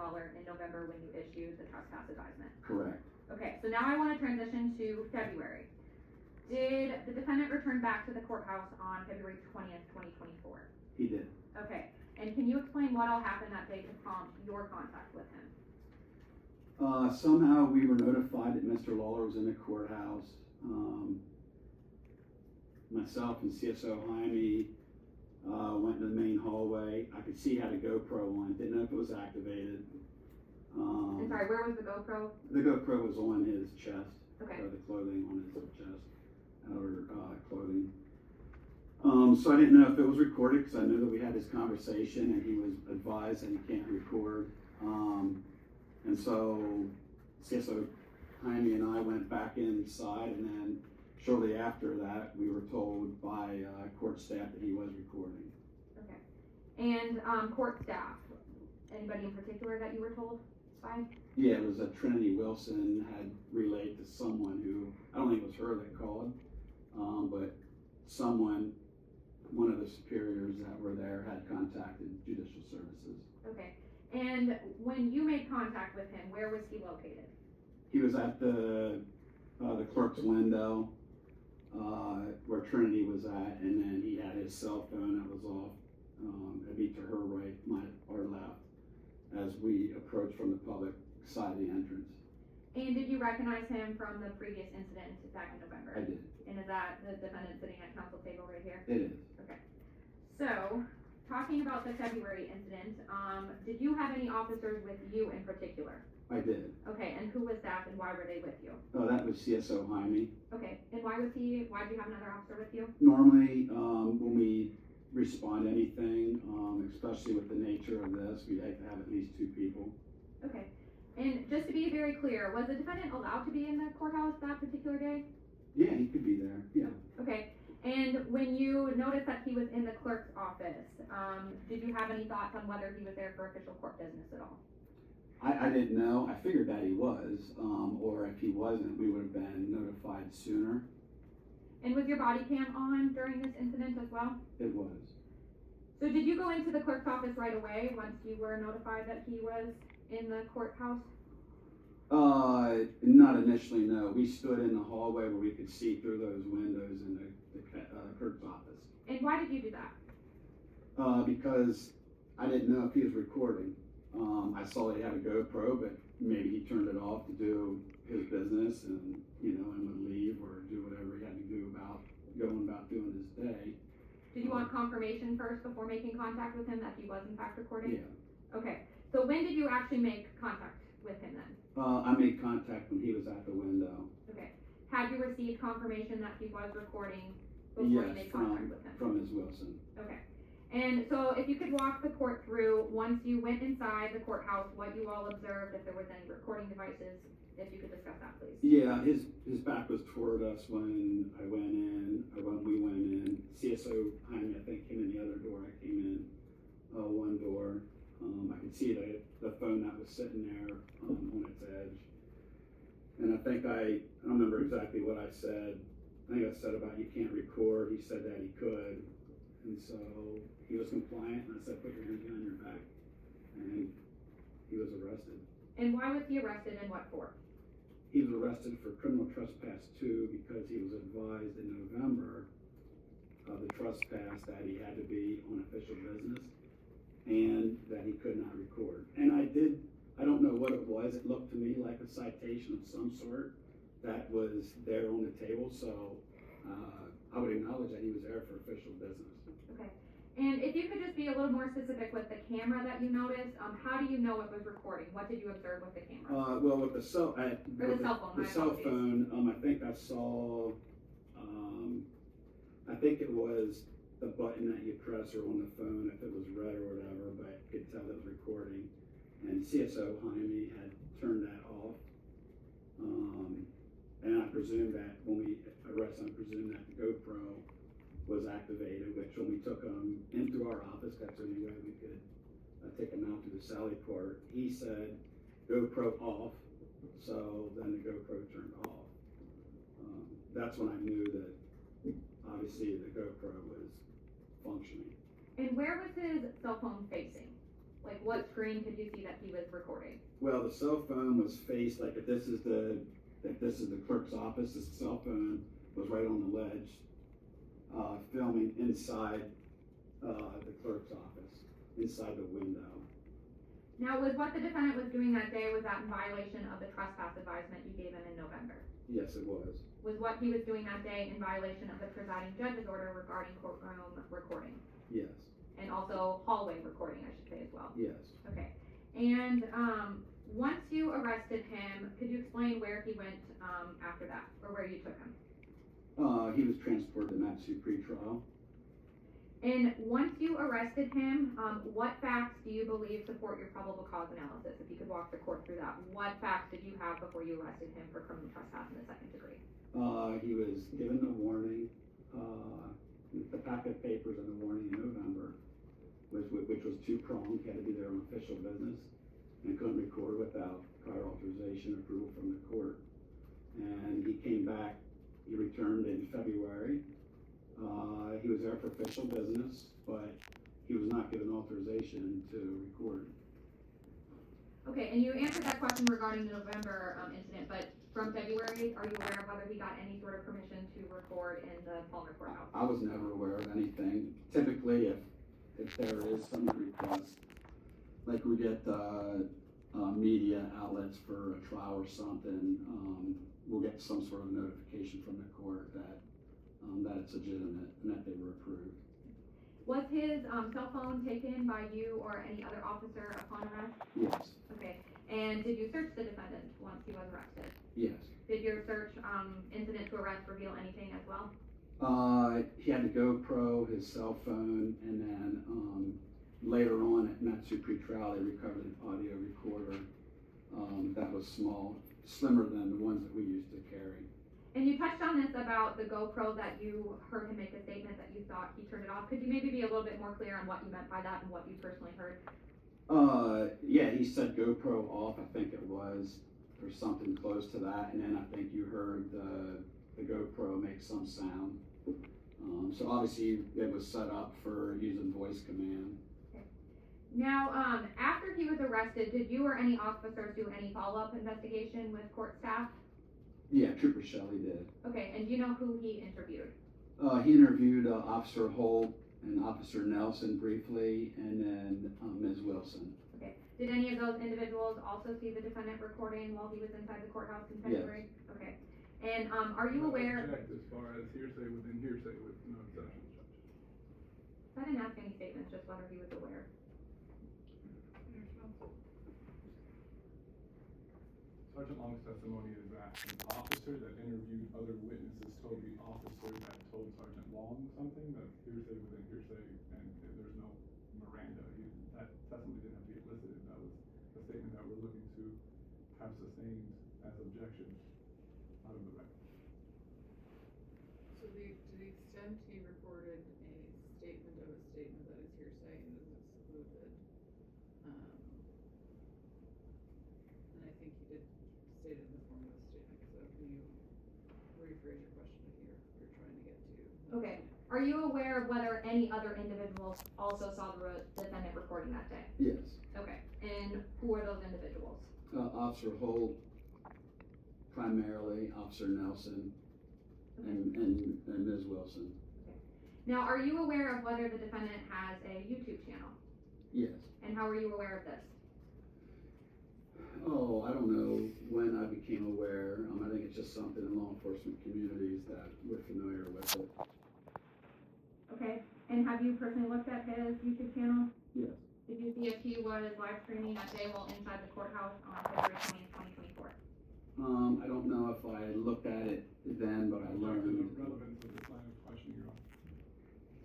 Lawler in November when you issued the trespass advisement. Correct. Okay, so now I want to transition to February. Did the defendant return back to the courthouse on February 20th, 2024? He did. Okay, and can you explain what all happened that day to prompt your contact with him? Somehow we were notified that Mr. Lawler was in the courthouse. Myself and CSO Jaime went to the main hallway. I could see he had a GoPro on. Didn't know if it was activated. I'm sorry, where was the GoPro? The GoPro was on his chest. Okay. The clothing on his chest, or clothing. So I didn't know if it was recorded because I knew that we had this conversation and he was advised that he can't record. And so CSO Jaime and I went back inside, and then shortly after that we were told by court staff that he was recording. Okay. And court staff, anybody in particular that you were told by? Yeah, it was a Trinity Wilson had relayed to someone who, I don't think it was her that called, but someone, one of the superiors that were there had contacted Judicial Services. Okay. And when you made contact with him, where was he located? He was at the clerk's window where Trinity was at, and then he had his cell phone that was off. It'd be to her right, our left, as we approached from the public side of the entrance. And did you recognize him from the previous incident back in November? I did. And is that the defendant sitting at council table right here? It is. Okay. So, talking about the February incident, did you have any officers with you in particular? I did. Okay, and who was that and why were they with you? Oh, that was CSO Jaime. Okay, and why did you have another officer with you? Normally, when we respond to anything, especially with the nature of this, we like to have at least 2 people. Okay, and just to be very clear, was the defendant allowed to be in the courthouse that particular day? Yeah, he could be there, yeah. Okay, and when you noticed that he was in the clerk's office, did you have any thoughts on whether he was there for official court business at all? I didn't know. I figured that he was, or if he wasn't, we would have been notified sooner. And was your body cam on during this incident as well? It was. So did you go into the clerk's office right away once you were notified that he was in the courthouse? Not initially, no. We stood in the hallway where we could see through those windows in the clerk's office. And why did you do that? Because I didn't know if he was recording. I saw he had a GoPro, but maybe he turned it off to do his business and would leave or do whatever he had to do going about doing his day. Did you want confirmation first before making contact with him that he was in fact recording? Yeah. Okay, so when did you actually make contact with him then? I made contact when he was at the window. Okay. Had you received confirmation that he was recording before you made contact with him? From Ms. Wilson. Okay. And so if you could walk the court through, once you went inside the courthouse, what you all observed, if there was any recording devices, if you could discuss that, please. Yeah, his back was toward us when I went in, or when we went in. CSO Jaime, I think, came in the other door. I came in one door. I could see the phone that was sitting there on its edge. And I think I don't remember exactly what I said. I think I said about you can't record. He said that he could. And so he was compliant, and I said, put your hands behind your back. And he was arrested. And why was he arrested and what for? He was arrested for criminal trespass 2 because he was advised in November of the trespass that he had to be on official business and that he could not record. And I don't know what it was. It looked to me like a citation of some sort that was there on the table. So I would acknowledge that he was there for official business. Okay. And if you could just be a little more specific with the camera that you noticed, how do you know it was recording? What did you observe with the camera? Well, with the cell phone. The cell phone, I think I saw, I think it was the button that you press or on the phone, if it was red or whatever, but I could tell it was recording. And CSO Jaime had turned that off. And I presume that when we arrested him, I presume that the GoPro was activated, which when we took him into our office, that's the only way we could take him out to the Sally Port. He said, GoPro off, so then the GoPro turned off. That's when I knew that obviously the GoPro was functioning. And where was his cell phone facing Like, what screen could you see that he was recording? Well, the cell phone was faced, like if this is the clerk's office, the cell phone was right on the ledge, filming inside the clerk's office, inside the window. Now, was what the defendant was doing that day, was that in violation of the trespass advisement you gave him in November? Yes, it was. Was what he was doing that day in violation of the presiding judge's order regarding courtroom recording? Yes. And also hallway recording, I should say as well? Yes. Okay. And, once you arrested him, could you explain where he went, after that, or where you took him? He was transported to Matsu pretrial. And once you arrested him, what facts do you believe support your probable cause analysis? If you could walk the court through that, what facts did you have before you arrested him for criminal trespass in the second degree? He was given the warning, the packet of papers and the warning in November, which was two-pronged. He had to be there on official business and couldn't record without prior authorization approval from the court. And he came back, he returned in February. He was there for official business, but he was not given authorization to record. Okay, and you answered that question regarding the November incident, but from February, are you aware of whether he got any sort of permission to record in the Palmer courthouse? I was never aware of anything. Typically, if there is some request, like we get media outlets for a trial or something, we'll get some sort of notification from the court that it's legitimate and that they were approved. Was his cell phone taken by you or any other officer upon arrest? Yes. Okay, and did you search the defendant once he was arrested? Yes. Did your search incident to arrest reveal anything as well? He had the GoPro, his cell phone, and then later on at Matsu pretrial, they recovered an audio recorder that was small, slimmer than the ones that we used to carry. And you touched on this about the GoPro, that you heard him make a statement that you thought he turned it off. Could you maybe be a little bit more clear on what you meant by that and what you personally heard? Yeah, he said GoPro off, I think it was, or something close to that, and then I think you heard the GoPro make some sound. So obviously it was set up for using voice command. Okay. Now, after he was arrested, did you or any officers do any follow-up investigation with court staff? Yeah, Trooper Shelley did. Okay, and do you know who he interviewed? He interviewed Officer Holt and Officer Nelson briefly, and then Ms. Wilson. Okay. Did any of those individuals also see the defendant recording while he was inside the courthouse in February? Yes. Okay. And are you aware? Checked as far as hearsay within hearsay with no exceptions, Judge. I didn't ask any statements, just whether he was aware. Sergeant Long's testimony is that an officer that interviewed other witnesses told the officer that told Sergeant Long something, that hearsay within hearsay, and there's no Miranda. That testimony didn't have to be elicited. That was a statement that we're looking to have sustained as objection out of the record. So to the extent he recorded a statement of a statement that is hearsay and is excluded, and I think he did state it in the form of a statement, so can you rephrase your question if you're trying to get to? Okay. Are you aware of whether any other individuals also saw the defendant recording that day? Yes. Okay. And who are those individuals? Officer Holt, primarily, Officer Nelson, and Ms. Wilson. Okay. Now, are you aware of whether the defendant has a YouTube channel? Yes. And how are you aware of this? Oh, I don't know when I became aware. I think it's just something in law enforcement communities that we're familiar with it. Okay. And have you personally looked at his YouTube channel? Yes. Did you see if he was live streaming that day while inside the courthouse on February 20th, 2024? I don't know if I looked at it then, but I learned. The relevance of this line of questioning,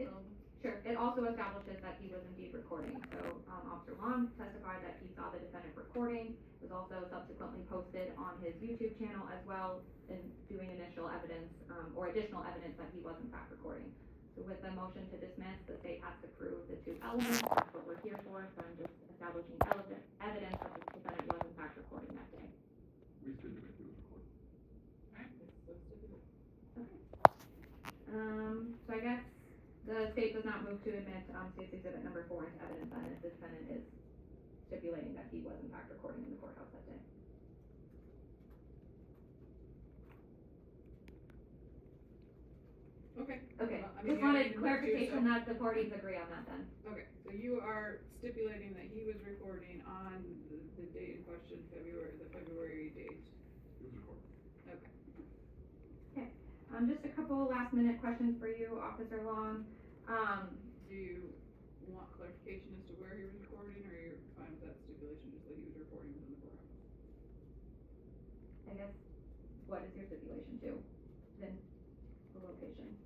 Your Honor. Sure. It also establishes that he was indeed recording. So Officer Long testified that he saw the defendant recording. It was also subsequently posted on his YouTube channel as well, in doing initial evidence or additional evidence that he was in fact recording. So with the motion to dismiss, the state has to prove the two elements. That's what we're here for. So I'm just establishing evidence that the defendant was in fact recording that day. We stipulate he was recording. So I guess the state does not move to admit state's exhibit number 4 into evidence that the defendant is stipulating that he was in fact recording in the courthouse that day. Okay. Okay, Well, I mean, just you wanted already moved to, clarification so- that the parties agree on that then. Okay, so you are stipulating that he was recording on the date in question, the February date. It was recorded. Okay. Just a couple last minute questions for you, Officer Long. Do you want clarification as to where he was recording, or you're fine with that stipulation, just that he was recording within the courthouse? I guess, what is your stipulation to, then, the location?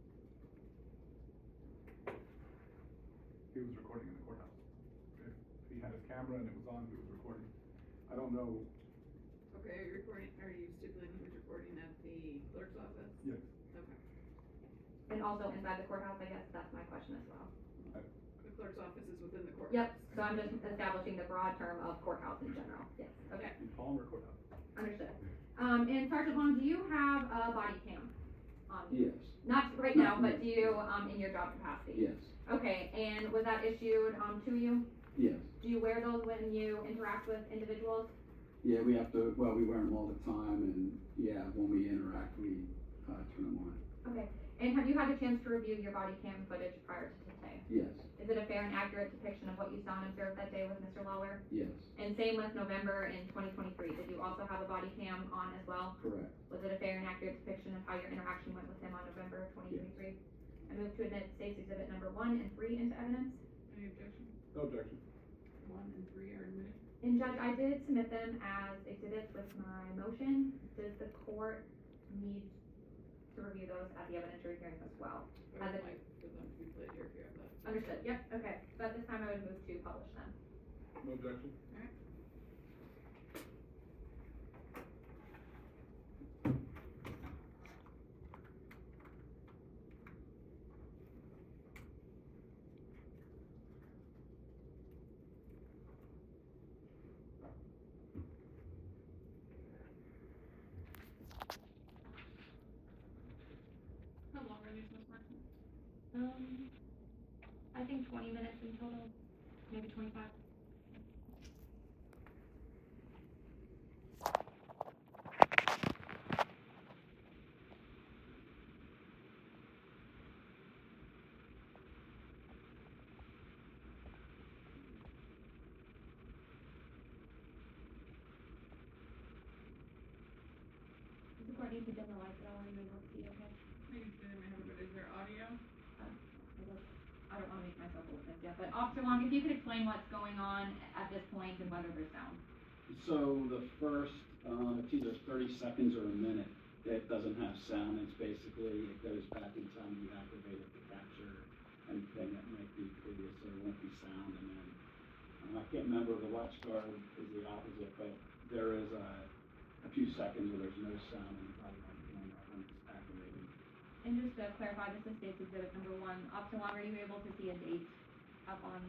He was recording in the courthouse. If he had his camera and it was on, he was recording. I don't know. Okay, are you stipulating he was recording at the clerk's office? Yes. Okay. And also inside the courthouse, I guess that's my question as well. The clerk's office is within the courthouse. Yep, so I'm just establishing the broad term of courthouse in general, yes, okay, In Palmer Courthouse. understood. And Sergeant Long, do you have a body cam on you? Yes, Not right now, but do you, in your job capacity? yes, Okay, and was that issued, to you? yes. Do you wear those when you interact with individuals? Yeah, we have to, well, we wear them all the time, and yeah, when we interact, we, turn them on. Okay, and have you had a chance to review your body cam footage prior to today? Yes, Is it a fair and accurate depiction of what you saw and observed that day with Mr. Lawler? yes, And same with November in 2023, did you also have a body cam on as well? correct. Was it a fair and accurate depiction of how your interaction went with him on November of 2023? I move to admit State's Exhibit number 1 and 3 into evidence. Any objection? No objection. 1 and 3 are admitted. And Judge, I did submit them as exhibits with my motion. Does the court need to review those at the evidentiary hearing as well? I As would a- like for them to be played here if you have that. Understood, yep, okay. So at this time, I would move to publish them. No objection. How long are these, Ms. Martin? I think 20 minutes in total, maybe 25. Does the court need to dim the lights at all, or are you able to see okay? Is there audio? I don't wanna make myself a witness yet, but Officer Long, if you could explain what's going on at this point and whether there's sound. So the first, it's either 30 seconds or a minute, it doesn't have sound, it's basically, it goes back in time, you activate it to capture anything that might be previous, so there won't be sound, and then, I can't remember, the watch guard is the opposite, but there is a few seconds where there's no sound, and you probably have to know when it's activated. And just to clarify, this is State's Exhibit number 1. Officer Long, are you able to see a date up on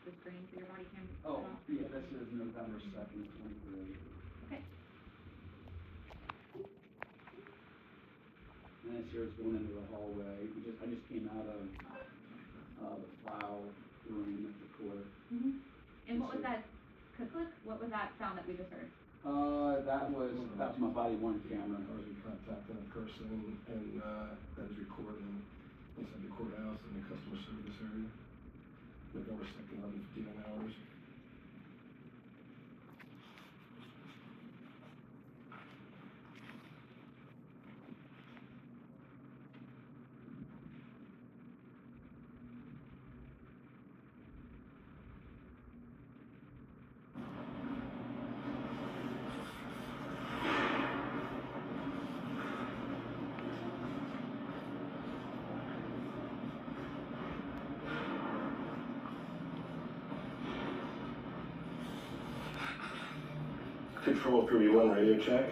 the screen for your body cam? Oh, yeah, this is November 2nd, 23. Okay. And this here is going into the hallway. I just came out of the file room at the court. And what was that click? What was that sound that we just heard? That was my body worn camera. I was in contact with a person and that is recording inside the courthouse in the customer service area. November 2nd, 11:59 hours. Control 3-1 radio check.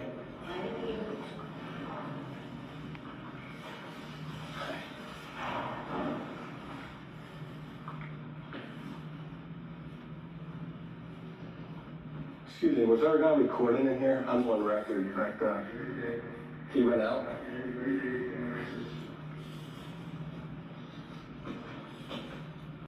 Excuse me, was there a guy recording in here? I'm on record. He went out?